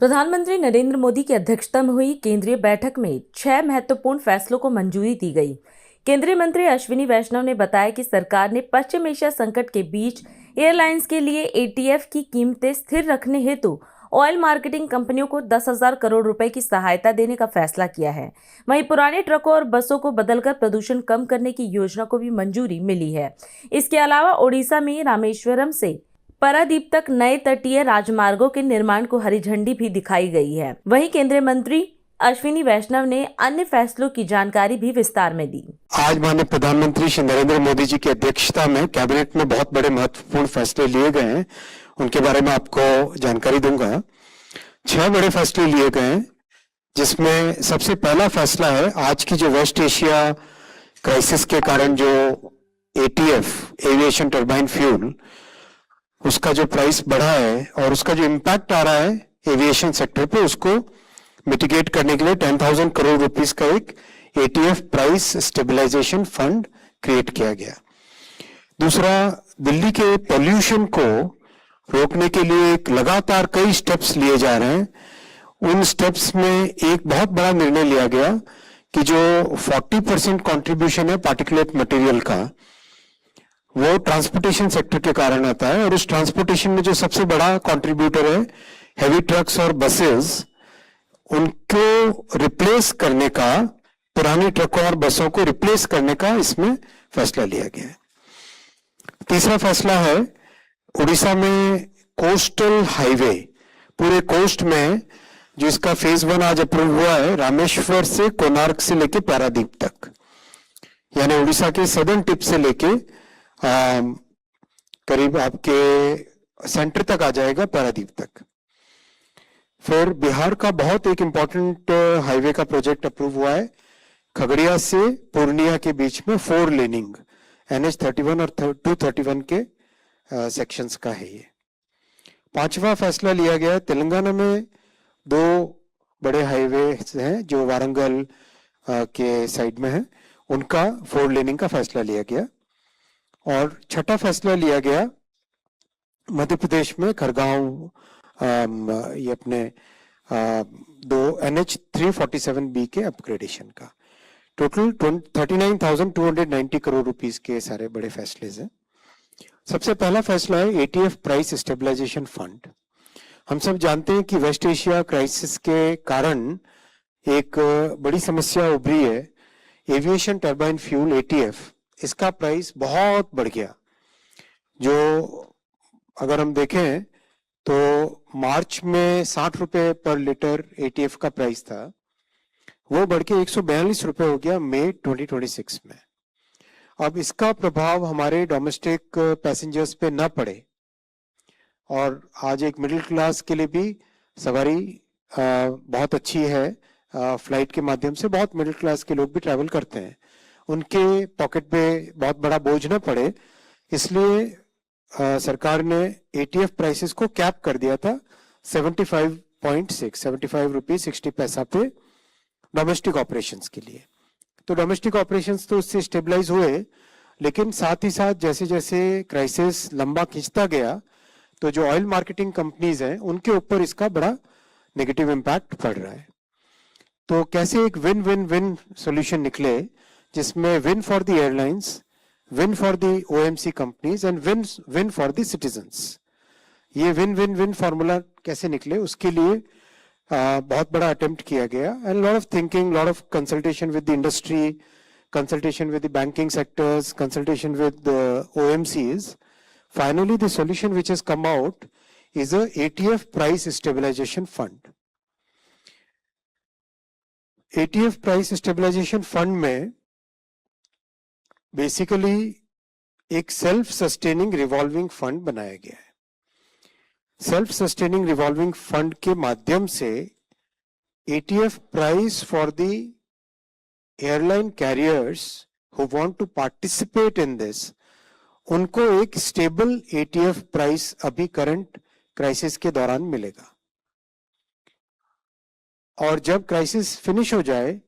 प्रधानमंत्री नरेंद्र मोदी की अध्यक्षता में हुई केंद्रीय बैठक में 6 महत्वपूर्ण फैसलों को मंजूरी दी गई। केंद्रीय मंत्री अश्विनी वैष्णव ने बताया कि सरकार ने पश्चिम एशिया संकट के बीच एयरलाइंस के लिए एटीएफ की कीमतें स्थिर रखने हेतु ऑयल मार्केटिंग कंपनियों को 10,000 करोड़ रुपए की सहायता देने का फैसला किया है। वहीं पुराने ट्रकों और बसों को बदलकर प्रदूषण कम करने की योजना को भी मंजूरी मिली है। इसके अलावा ओडिशा में रामेश्वरम से पारादीप तक नए तटीय राजमार्गों के निर्माण को हरी झंडी भी दिखाई गई है। वहीं केंद्रीय मंत्री अश्विनी वैष्णव ने अन्य फैसलों की जानकारी भी विस्तार में दी। आज माननीय प्रधानमंत्री श्री नरेंद्र मोदी जी की अध्यक्षता में कैबिनेट में बहुत बड़े महत्वपूर्ण फैसले लिए गए हैं, उनके बारे में आपको जानकारी दूंगा। 6 बड़े फैसले लिए गए हैं, जिसमें सबसे पहला फैसला है आज की जो वेस्ट एशिया क्राइसिस के कारण जो एटीएफ एविएशन टर्बाइन फ्यूल उसका जो प्राइस बढ़ा है और उसका जो इम्पैक्ट आ रहा है एविएशन सेक्टर पे, उसको मिटिगेट करने के लिए 10,000 करोड़ रुपीस का एक ATF price stabilisation fund create किया गया। दूसरा, दिल्ली के पोल्यूशन को रोकने के लिए एक लगातार कई स्टेप्स लिए जा रहे हैं। उन स्टेप्स में एक बहुत बड़ा निर्णय लिया गया कि जो 40% कॉन्ट्रीब्यूशन है पार्टिकुलेट मटेरियल का, वो ट्रांसपोर्टेशन सेक्टर के कारण आता है, और उस ट्रांसपोर्टेशन में जो सबसे बड़ा कंट्रीब्यूटर है हेवी ट्रक्स और बसेस, उनको रिप्लेस करने का, पुराने ट्रकों और बसों को रिप्लेस करने का इसमें फैसला लिया गया है। तीसरा फैसला है उड़ीसा में कोस्टल हाईवे, पूरे कोस्ट में जो इसका फेज 1 आज अप्रूव हुआ है, रामेश्वर से कोणार्क से लेके पारादीप तक, यानी उड़ीसा के सदर्न टिप से लेके करीब आपके सेंटर तक आ जाएगा, पारादीप तक। फिर बिहार का बहुत एक इंपॉर्टेंट हाईवे का प्रोजेक्ट अप्रूव हुआ है, खगड़िया से पूर्णिया के बीच में 4 लेनिंग NH31 और 231 के सेक्शंस का है ये। 5वां फैसला लिया गया, तेलंगाना में 2 बड़े हाईवे हैं जो वारंगल के साइड में है, उनका 4 लेनिंग का फैसला लिया गया। और 6ठा फैसला लिया गया मध्य प्रदेश में खरगांव, ये अपने 2 NH347B के अपग्रेडेशन का। टोटल 39,290 करोड़ रुपीस के सारे बड़े फैसले हैं। सबसे पहला फैसला है एटीएफ प्राइस स्टेबलाइजेशन फंड। हम सब जानते हैं कि वेस्ट एशिया क्राइसिस के कारण एक बड़ी समस्या उभरी है, एविएशन टर्बाइन फ्यूल एटीएफ, इसका प्राइस बहुत बढ़ गया। जो अगर हम देखें तो मार्च में 60 रुपए पर लीटर एटीएफ का प्राइस था, वो बढ़ के 142 रुपए हो गया मई 2026 में। अब इसका प्रभाव हमारे डोमेस्टिक पैसेंजर्स पे ना पड़े, और आज एक मिडिल क्लास के लिए भी सवारी बहुत अच्छी है, फ्लाइट के माध्यम से बहुत मिडिल क्लास के लोग भी ट्रैवल करते हैं, उनके पॉकेट पे बहुत बड़ा बोझ न पड़े, इसलिए सरकार ने एटीएफ प्राइसेस को कैप कर दिया था 75 रुपीज 60 पैसा पे डोमेस्टिक ऑपरेशंस के लिए। तो डोमेस्टिक ऑपरेशंस तो उससे स्टेबलाइज हुए, लेकिन साथ ही साथ जैसे जैसे क्राइसिस लंबा खिंचता गया, तो जो ऑयल मार्केटिंग कंपनीज हैं उनके ऊपर इसका बड़ा नेगेटिव इम्पैक्ट पड़ रहा है। तो कैसे एक विन विन विन सोल्यूशन निकले, जिसमें win for the airlines, win for the OMC companies and win for the citizens, ये विन विन विन फॉर्मूला कैसे निकले, उसके लिए बहुत बड़ा अटेम्प्ट किया गया। And lot of thinking, lot of consultation with the industry, consultation with the banking sectors, consultation with OMCs. Finally, the solution which has come out is a ATF price stabilization fund. ATF price stabilization fund में basically एक self sustaining revolving fund बनाया गया है। Self sustaining revolving fund के माध्यम से ATF price for the airline carriers who want to participate in this, उनको एक स्टेबल एटीएफ प्राइस अभी करंट क्राइसिस के दौरान मिलेगा, और जब क्राइसिस फिनिश हो जाए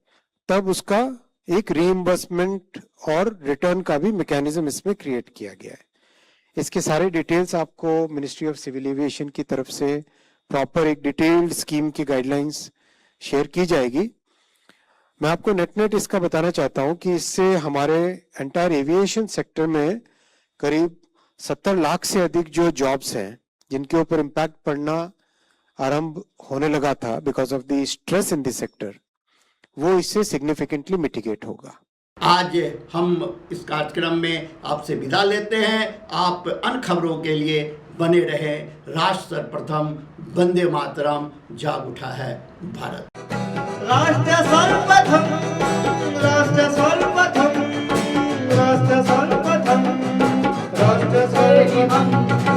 तब उसका एक रीइंबर्समेंट और रिटर्न का भी मैकेनिज्म इसमें क्रिएट किया गया है। इसके सारे डिटेल्स आपको मिनिस्ट्री ऑफ सिविल एविएशन की तरफ से प्रॉपर एक डिटेल्ड स्कीम की गाइडलाइंस शेयर की जाएगी। मैं आपको नेट इसका बताना चाहता हूं कि इससे हमारे एंटायर एविएशन सेक्टर में करीब 70 लाख से अधिक जो जॉब्स हैं जिनके ऊपर इम्पैक्ट पड़ना आरंभ होने लगा था because of the stress in the sector, वो इससे सिग्निफिकेंटली मिटिगेट होगा। आज हम इस कार्यक्रम में आपसे विदा लेते हैं। आप अन्य खबरों के लिए बने रहे। राष्ट्र सर्वप्रथम, वंदे मातरम, जाग उठा है भारत। राष्ट्र सर्वप्रथम।